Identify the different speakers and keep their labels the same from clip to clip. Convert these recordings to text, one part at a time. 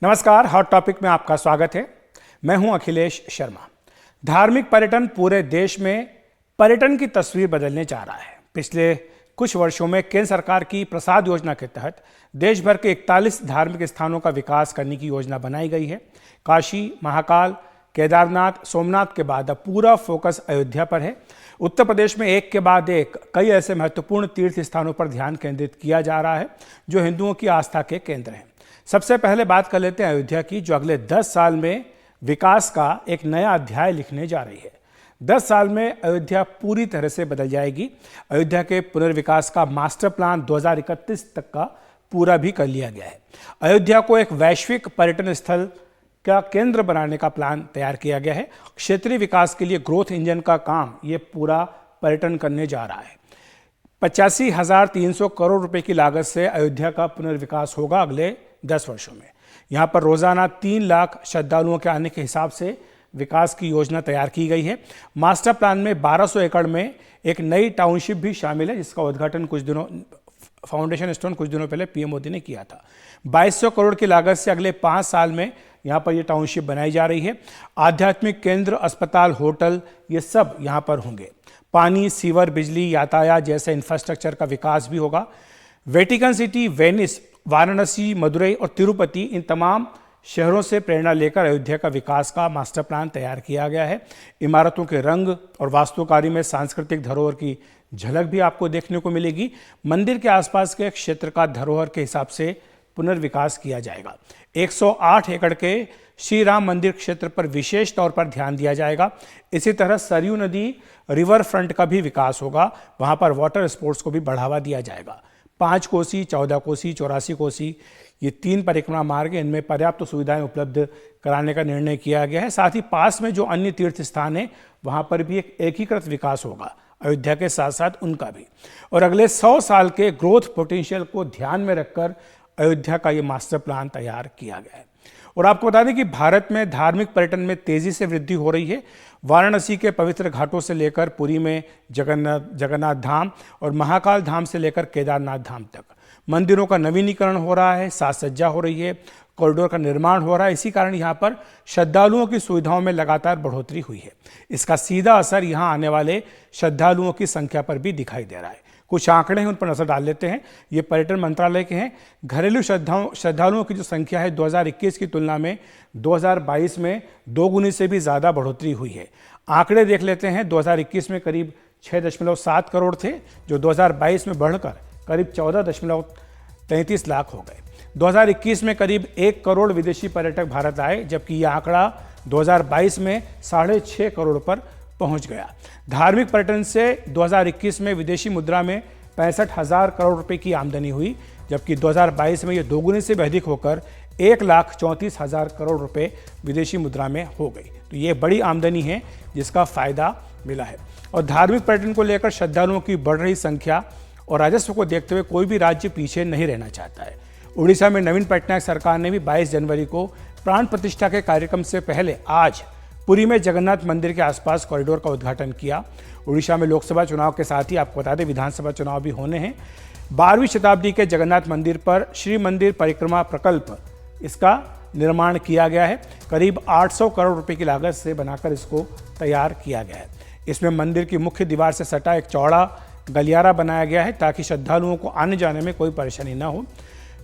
Speaker 1: नमस्कार, hot topic में आपका स्वागत है। मैं हूं अखिलेश शर्मा। धार्मिक पर्यटन पूरे देश में पर्यटन की तस्वीर बदलने जा रहा है। पिछले कुछ वर्षों में केंद्र सरकार की प्रसाद योजना के तहत देश भर के 41 धार्मिक स्थानों का विकास करने की योजना बनाई गई है। काशी, महाकाल, केदारनाथ, सोमनाथ के बाद अब पूरा फोकस अयोध्या पर है। उत्तर प्रदेश में एक के बाद एक कई ऐसे महत्वपूर्ण तीर्थ स्थानों पर ध्यान केंद्रित किया जा रहा है जो हिंदुओं की आस्था के केंद्र हैं। सबसे पहले बात कर लेते हैं अयोध्या की, जो अगले 10 साल में विकास का एक नया अध्याय लिखने जा रही है। 10 साल में अयोध्या पूरी तरह से बदल जाएगी। अयोध्या के पुनर्विकास का मास्टर प्लान 2031 तक का पूरा भी कर लिया गया है। अयोध्या को एक वैश्विक पर्यटन स्थल का केंद्र बनाने का प्लान तैयार किया गया है। क्षेत्रीय विकास के लिए ग्रोथ इंजन का काम ये पूरा पर्यटन करने जा रहा है। 85,300 करोड़ रुपए की लागत से अयोध्या का पुनर्विकास होगा अगले 10 वर्षों में। यहाँ पर रोजाना 3 लाख श्रद्धालुओं के आने के हिसाब से विकास की योजना तैयार की गई है। मास्टर प्लान में 1200 एकड़ में एक नई टाउनशिप भी शामिल है, जिसका उद्घाटन फाउंडेशन स्टोन कुछ दिनों पहले पीएम मोदी ने किया था। 2200 करोड़ की लागत से अगले 5 साल में यहाँ पर ये टाउनशिप बनाई जा रही है। आध्यात्मिक केंद्र, अस्पताल, होटल ये सब यहाँ पर होंगे। पानी, सीवर, बिजली, यातायात जैसे इंफ्रास्ट्रक्चर का विकास भी होगा। Vatican city, Venice, Varanasi, Madurai और तिरुपति, इन तमाम शहरों से प्रेरणा लेकर अयोध्या का विकास का मास्टर प्लान तैयार किया गया है। इमारतों के रंग और वास्तुकारी में सांस्कृतिक धरोहर की झलक भी आपको देखने को मिलेगी। मंदिर के आसपास के क्षेत्र का धरोहर के हिसाब से पुनर्विकास किया जाएगा। 108 एकड़ के श्री राम मंदिर क्षेत्र पर विशेष तौर पर ध्यान दिया जाएगा। इसी तरह सरयू नदी रिवर फ्रंट का भी विकास होगा। वहां पर वाटर स्पोर्ट्स को भी बढ़ावा दिया जाएगा। 5 कोसी, 14 कोसी, 84 कोसी, ये 3 परिक्रमा मार्ग, इनमें पर्याप्त सुविधाएं उपलब्ध कराने का निर्णय किया गया है। साथ ही पास में जो अन्य तीर्थ स्थान है वहां पर भी एक एकीकृत विकास होगा, अयोध्या के साथ साथ उनका भी। और अगले 100 साल के ग्रोथ पोटेंशियल को ध्यान में रखकर अयोध्या का ये मास्टर प्लान तैयार किया गया है। और आपको बता दें कि भारत में धार्मिक पर्यटन में तेजी से वृद्धि हो रही है। वाराणसी के पवित्र घाटों से लेकर पुरी में जगन्नाथ धाम और महाकाल धाम से लेकर केदारनाथ धाम तक मंदिरों का नवीनीकरण हो रहा है, साज सज्जा हो रही है, कॉरिडोर का निर्माण हो रहा है। इसी कारण यहाँ पर श्रद्धालुओं की सुविधाओं में लगातार बढ़ोतरी हुई है। इसका सीधा असर यहाँ आने वाले श्रद्धालुओं की संख्या पर भी दिखाई दे रहा है। कुछ आंकड़े हैं, उन पर नजर डाल लेते हैं। ये पर्यटन मंत्रालय के हैं। घरेलू श्रद्धालुओं की जो संख्या है 2021 की तुलना में 2022 में 2 गुनी से भी ज़्यादा बढ़ोतरी हुई है। आंकड़े देख लेते हैं। 2021 में करीब 6.7 करोड़ थे, जो 2022 में बढ़कर करीब 14.33 लाख हो गए। 2021 में करीब 1 करोड़ विदेशी पर्यटक भारत आए, जबकि यह आंकड़ा 2022 में 6.5 करोड़ पर पहुंच गया। धार्मिक पर्यटन से 2021 में विदेशी मुद्रा में 65,000 करोड़ रुपए की आमदनी हुई, जबकि 2022 में यह दोगुनी से भी अधिक होकर 1,34,000 करोड़ रुपए विदेशी मुद्रा में हो गई। तो ये बड़ी आमदनी है जिसका फायदा मिला है। और धार्मिक पर्यटन को लेकर श्रद्धालुओं की बढ़ रही संख्या और राजस्व को देखते हुए कोई भी राज्य पीछे नहीं रहना चाहता है। उड़ीसा में नवीन पटनायक सरकार ने भी 22 जनवरी को प्राण प्रतिष्ठा के कार्यक्रम से पहले आज पुरी में जगन्नाथ मंदिर के आसपास कॉरिडोर का उद्घाटन किया। उड़ीसा में लोकसभा चुनाव के साथ ही आपको बता दें विधानसभा चुनाव भी होने हैं। 12वीं शताब्दी के जगन्नाथ मंदिर पर श्री मंदिर परिक्रमा प्रकल्प, इसका निर्माण किया गया है। करीब 800 करोड़ रुपए की लागत से बनाकर इसको तैयार किया गया है। इसमें मंदिर की मुख्य दीवार से सटा एक चौड़ा गलियारा बनाया गया है ताकि श्रद्धालुओं को आने जाने में कोई परेशानी न हो।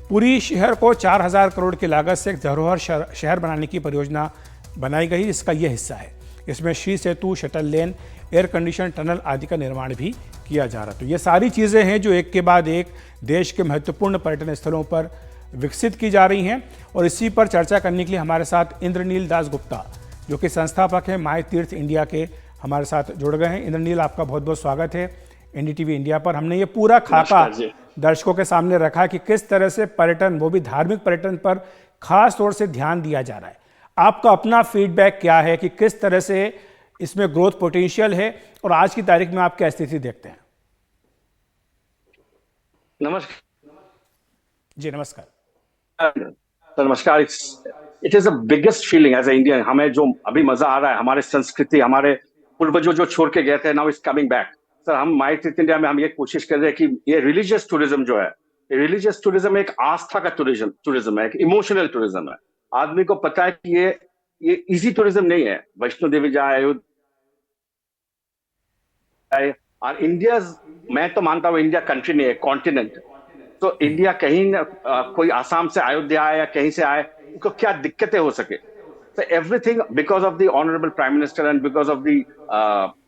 Speaker 1: पूरी शहर को 4,000 करोड़ की लागत से एक धरोहर शहर बनाने की परियोजना बनाई गई, इसका यह हिस्सा है। इसमें श्री सेतु, शटल लेन, एयर कंडीशन टनल आदि का निर्माण भी किया जा रहा है। तो ये सारी चीज़ें हैं जो एक के बाद एक देश के महत्वपूर्ण पर्यटन स्थलों पर विकसित की जा रही हैं। और इसी पर चर्चा करने के लिए हमारे साथ इंद्रनील दास गुप्ता, जो कि संस्थापक हैं माय तीर्थ इंडिया के, हमारे साथ जुड़ गए हैं। इंद्रनील, आपका बहुत बहुत स्वागत है एनडीटीवी इंडिया पर। हमने ये पूरा खाका दर्शकों के सामने रखा कि किस तरह से पर्यटन, वो भी धार्मिक पर्यटन पर खास तौर से ध्यान दिया जा रहा है। आपका अपना फीडबैक क्या है कि किस तरह से इसमें ग्रोथ पोटेंशियल है और आज की तारीख में आप क्या स्थिति देखते हैं?
Speaker 2: नमस्कार
Speaker 1: जी, नमस्कार
Speaker 2: सर। नमस्कार। It is the biggest feeling as a Indian. हमें जो अभी मजा आ रहा है, हमारे संस्कृति, हमारे पूर्वजों जो छोड़ के गए थे, now is coming back. Sir, हम माय तीर्थ इंडिया में हम ये कोशिश कर रहे हैं कि ये रिलीजियस टूरिज्म जो है, रिलीजियस टूरिज्म एक आस्था का टूरिज्म है, एक इमोशनल टूरिज्म है। आदमी को पता है कि ये इजी टूरिज्म नहीं है। वैष्णो देवी जाए, अयोध्या जाए, और इंडिया, मैं तो मानता हूँ इंडिया कंट्री नहीं है, कॉन्टिनेंट। तो इंडिया कहीं न, कोई आसाम से अयोध्या आए या कहीं से आए, उनको क्या दिक्कतें हो सके। So everything because of the honorable prime minister and because of the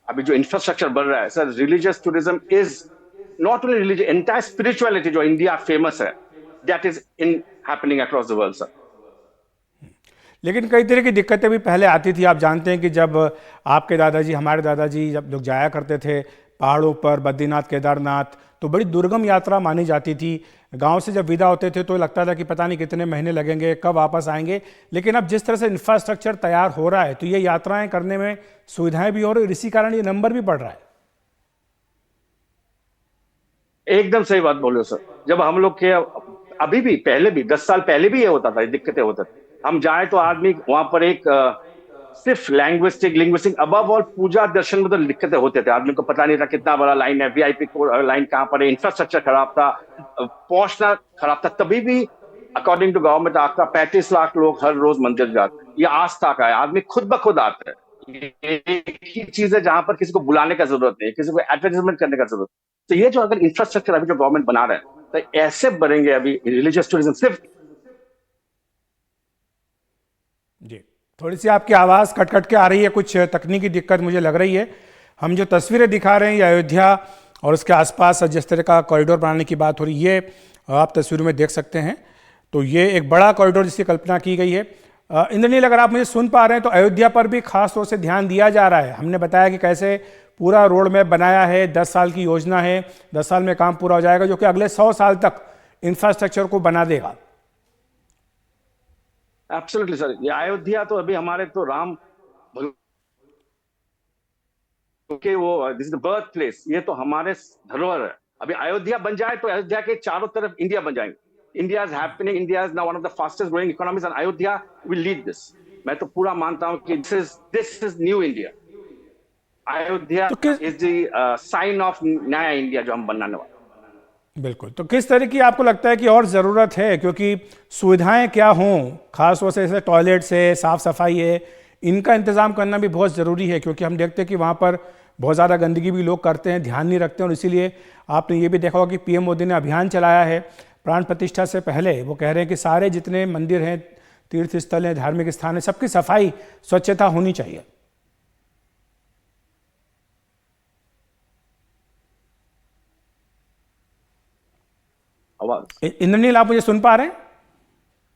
Speaker 2: अभी जो इंफ्रास्ट्रक्चर बढ़ रहा है sir, religious tourism is not only religious, entire spirituality जो इंडिया फेमस है, that is in happening across the world sir.
Speaker 1: लेकिन कई तरह की दिक्कतें भी पहले आती थी। आप जानते हैं कि जब आपके दादाजी, हमारे दादाजी जब लोग जाया करते थे पहाड़ों पर, बद्रीनाथ, केदारनाथ, तो बड़ी दुर्गम यात्रा मानी जाती थी। गांव से जब विदा होते थे तो लगता था कि पता नहीं कितने महीने लगेंगे, कब वापस आएंगे। लेकिन अब जिस तरह से इंफ्रास्ट्रक्चर तैयार हो रहा है तो ये यात्राएं करने में सुविधाएं भी हो रही, इसी कारण ये नंबर भी बढ़ रहा है।
Speaker 2: एकदम सही बात बोले सर। जब हम लोग के अभी भी, पहले भी 10 साल पहले भी ये होता था, दिक्कतें होता थी। हम जाए तो आदमी वहां पर एक सिर्फ लिंग्विस्टिक अबव ऑल पूजा दर्शन में तो दिक्कतें होते थे। आदमी को पता नहीं था कितना बड़ा लाइन है, वीआईपी लाइन कहाँ पर है, इंफ्रास्ट्रक्चर खराब था, पहुंचना खराब था। तभी भी अकॉर्डिंग टू गवर्नमेंट आपका 35 लाख लोग हर रोज मंदिर जाते हैं। ये आस्था का है, आदमी खुद ब खुद आता है। एक ही चीज है जहां पर किसी को बुलाने का जरूरत नहीं है, किसी को एडवर्टाइजमेंट करने का जरूरत। तो ये जो अगर इंफ्रास्ट्रक्चर अभी जो गवर्नमेंट बना रहा है तो ऐसे बढ़ेंगे अभी रिलीजियस टूरिज्म सिर्फ।
Speaker 1: जी, थोड़ी सी आपकी आवाज़ कट कट के आ रही है, कुछ तकनीकी दिक्कत मुझे लग रही है। हम जो तस्वीरें दिखा रहे हैं ये अयोध्या और उसके आसपास जिस तरह का कॉरिडोर बनाने की बात हो रही है, ये आप तस्वीरों में देख सकते हैं। तो ये एक बड़ा कॉरिडोर जिसकी कल्पना की गई है। इंद्रनील, अगर आप मुझे सुन पा रहे हैं तो अयोध्या पर भी खास तौर से ध्यान दिया जा रहा है। हमने बताया कि कैसे पूरा रोड मैप बनाया है, 10 साल की योजना है, 10 साल में काम पूरा हो जाएगा, जो कि अगले 100 साल तक इंफ्रास्ट्रक्चर को बना देगा।
Speaker 2: Absolutely sir. ये अयोध्या तो अभी हमारे तो राम के वो this is the birth place, ये तो हमारे धरोहर है। अभी अयोध्या बन जाए तो अयोध्या के चारों तरफ इंडिया बन जाएंगे। India is happening, India is now one of the fastest growing economies and Ayodhya will lead this. मैं तो पूरा मानता हूं कि this is new India. Ayodhya is the sign of नया इंडिया जो हम बनाने वाले।
Speaker 1: बिल्कुल। तो किस तरह की आपको लगता है कि और ज़रूरत है, क्योंकि सुविधाएं क्या हों, खास तौर से जैसे टॉयलेट से साफ़ सफाई है, इनका इंतज़ाम करना भी बहुत ज़रूरी है, क्योंकि हम देखते हैं कि वहाँ पर बहुत ज़्यादा गंदगी भी लोग करते हैं, ध्यान नहीं रखते हैं। और इसीलिए आपने ये भी देखा होगा कि पीएम मोदी ने अभियान चलाया है प्राण प्रतिष्ठा से पहले। वो कह रहे हैं कि सारे जितने मंदिर हैं, तीर्थ स्थल हैं, धार्मिक स्थान हैं, सबकी सफाई, स्वच्छता होनी चाहिए। इंद्रनील, आप मुझे सुन पा रहे हैं?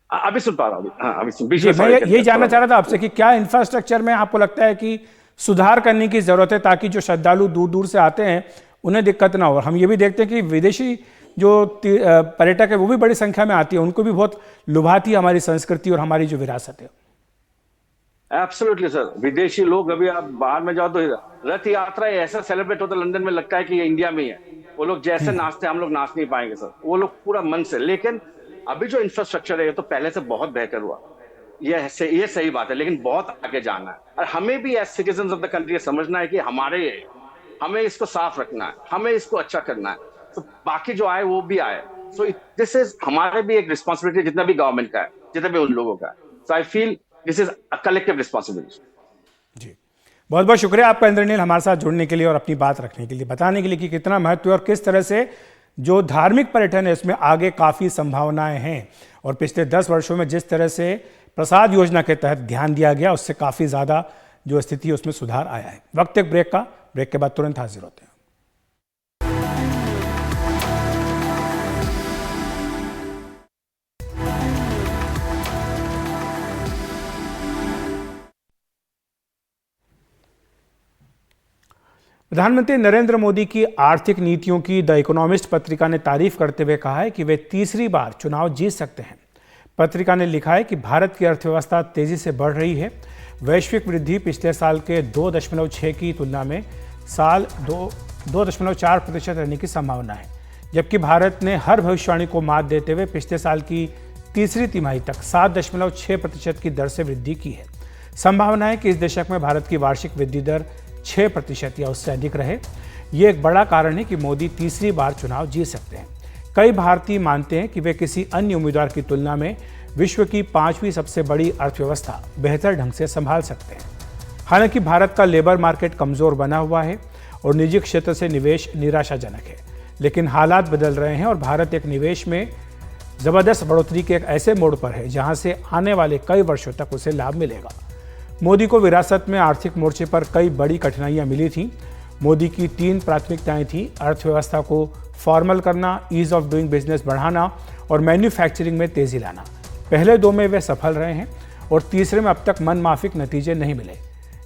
Speaker 2: अभी सुन पा रहा हूँ। हाँ, अभी सुन।
Speaker 1: मैं यही जानना चाह रहा था आपसे कि क्या इंफ्रास्ट्रक्चर में आपको लगता है कि सुधार करने की जरूरत है, ताकि जो श्रद्धालु दूर दूर से आते हैं उन्हें दिक्कत ना हो। हम ये भी देखते हैं कि विदेशी जो पर्यटक है वो भी बड़ी संख्या में आती है, उनको भी बहुत लुभाती है हमारी संस्कृति और हमारी जो विरासत है।
Speaker 2: Absolutely sir. विदेशी लोग, अभी आप बाहर में जाओ तो रथ यात्रा ऐसा सेलिब्रेट होता है लंदन में, लगता है कि ये इंडिया में ही है। वो लोग जैसे नाचते हैं हम लोग नाच नहीं पाएंगे सर, वो लोग पूरा मन से। लेकिन अभी जो इंफ्रास्ट्रक्चर है ये तो पहले से बहुत बेहतर हुआ, ये सही बात है, लेकिन बहुत आगे जाना है। और हमें भी as citizen of the country समझना है कि हमें इसको साफ रखना है, हमें इसको अच्छा करना है, तो बाकी जो आए वो भी आए। सो दिस इज हमारे भी एक रिस्पॉन्सिबिलिटी, जितना भी गवर्नमेंट का है, जितना भी उन लोगों का है। So I feel this is a collective responsibility.
Speaker 1: जी, बहुत बहुत शुक्रिया आपका इंद्रनील, हमारे साथ जुड़ने के लिए और अपनी बात रखने के लिए, बताने के लिए कि कितना महत्व है और किस तरह से जो धार्मिक पर्यटन है इसमें आगे काफ़ी संभावनाएं हैं। और पिछले 10 वर्षों में जिस तरह से प्रसाद योजना के तहत ध्यान दिया गया, उससे काफ़ी ज़्यादा जो स्थिति है उसमें सुधार आया है। वक्त एक ब्रेक का, ब्रेक के बाद तुरंत हाजिर होते हैं। प्रधानमंत्री नरेंद्र मोदी की आर्थिक नीतियों की द इकोनॉमिस्ट पत्रिका ने तारीफ करते हुए कहा है कि वे तीसरी बार चुनाव जीत सकते हैं। पत्रिका ने लिखा है कि भारत की अर्थव्यवस्था तेजी से बढ़ रही है। वैश्विक वृद्धि पिछले साल के 2.6 की तुलना में साल 2.4% रहने की संभावना है, जबकि भारत ने हर भविष्यवाणी को मात देते हुए पिछले साल की तीसरी तिमाही तक 7.6% की दर से वृद्धि की है। संभावना है कि इस दशक में भारत की वार्षिक वृद्धि दर 6% या उससे अधिक रहे। ये एक बड़ा कारण है कि मोदी तीसरी बार चुनाव जीत सकते हैं। कई भारतीय मानते हैं कि वे किसी अन्य उम्मीदवार की तुलना में विश्व की 5वीं सबसे बड़ी अर्थव्यवस्था बेहतर ढंग से संभाल सकते हैं। हालांकि भारत का लेबर मार्केट कमजोर बना हुआ है और निजी क्षेत्र से निवेश निराशाजनक है, लेकिन हालात बदल रहे हैं और भारत एक निवेश में जबरदस्त बढ़ोतरी के एक ऐसे मोड़ पर है जहां से आने वाले कई वर्षों तक उसे लाभ मिलेगा। मोदी को विरासत में आर्थिक मोर्चे पर कई बड़ी कठिनाइयां मिली थीं। मोदी की 3 प्राथमिकताएं थीं: अर्थव्यवस्था को फॉर्मल करना, ईज ऑफ डूइंग बिजनेस बढ़ाना और मैन्युफैक्चरिंग में तेजी लाना। पहले 2 में वे सफल रहे हैं और तीसरे में अब तक मनमाफिक नतीजे नहीं मिले।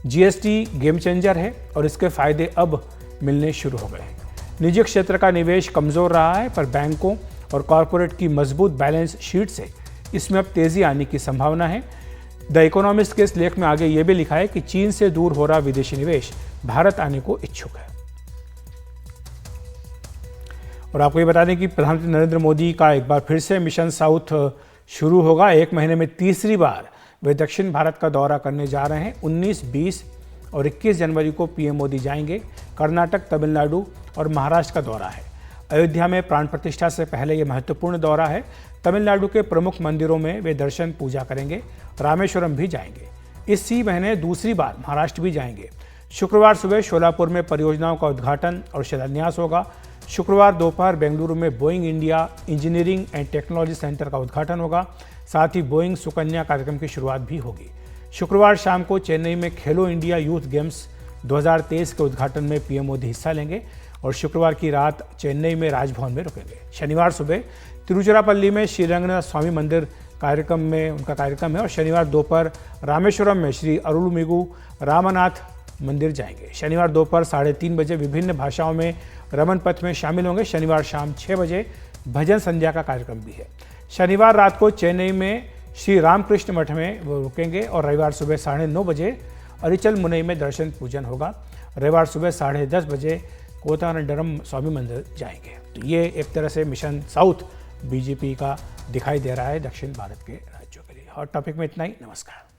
Speaker 1: जीएसटी गेम चेंजर है और इसके फायदे अब मिलने शुरू हो गए हैं। निजी क्षेत्र का निवेश कमजोर रहा है, पर बैंकों और कॉरपोरेट की मजबूत बैलेंस शीट से इसमें अब तेजी आने की संभावना है। द इकोनॉमिस्ट के इस लेख में आगे ये भी लिखा है कि चीन से दूर हो रहा विदेशी निवेश भारत आने को इच्छुक है। और आपको ये बता दें कि प्रधानमंत्री नरेंद्र मोदी का एक बार फिर से मिशन साउथ शुरू होगा। 1 महीने में तीसरी बार वे दक्षिण भारत का दौरा करने जा रहे हैं। 19, 20 और 21 जनवरी को पीएम मोदी जाएंगे। कर्नाटक, तमिलनाडु और महाराष्ट्र का दौरा है। अयोध्या में प्राण प्रतिष्ठा से पहले यह महत्वपूर्ण दौरा है। तमिलनाडु के प्रमुख मंदिरों में वे दर्शन पूजा करेंगे। रामेश्वरम भी जाएंगे। इसी महीने दूसरी बार महाराष्ट्र भी जाएंगे। शुक्रवार सुबह शोलापुर में परियोजनाओं का उद्घाटन और शिलान्यास होगा। शुक्रवार दोपहर बेंगलुरु में Boeing India engineering and technology centre का उद्घाटन होगा। साथ ही बोइंग सुकन्या कार्यक्रम की शुरुआत भी होगी। शुक्रवार शाम को चेन्नई में खेलो इंडिया यूथ गेम्स 2023 के उद्घाटन में पीएम मोदी हिस्सा लेंगे और शुक्रवार की रात चेन्नई में राजभवन में रुकेंगे। शनिवार सुबह तिरुचिरापल्ली में श्रीरंगनाथ स्वामी मंदिर कार्यक्रम में उनका कार्यक्रम है और शनिवार दोपहर रामेश्वरम में श्री अरुलमिगु रामनाथ मंदिर जाएंगे। शनिवार दोपहर 3:30 बजे विभिन्न भाषाओं में रमन पथ में शामिल होंगे। शनिवार शाम 6 बजे भजन संध्या का कार्यक्रम भी है। शनिवार रात को चेन्नई में श्री रामकृष्ण मठ में वो रुकेंगे और रविवार सुबह 9:30 बजे अरिचल मुनई में दर्शन पूजन होगा। रविवार सुबह 10:30 बजे कोतानडरम स्वामी मंदिर जाएंगे। तो ये एक तरह से मिशन साउथ बीजेपी का दिखाई दे रहा है दक्षिण भारत के राज्यों के लिए। हॉट टॉपिक में इतना ही। नमस्कार।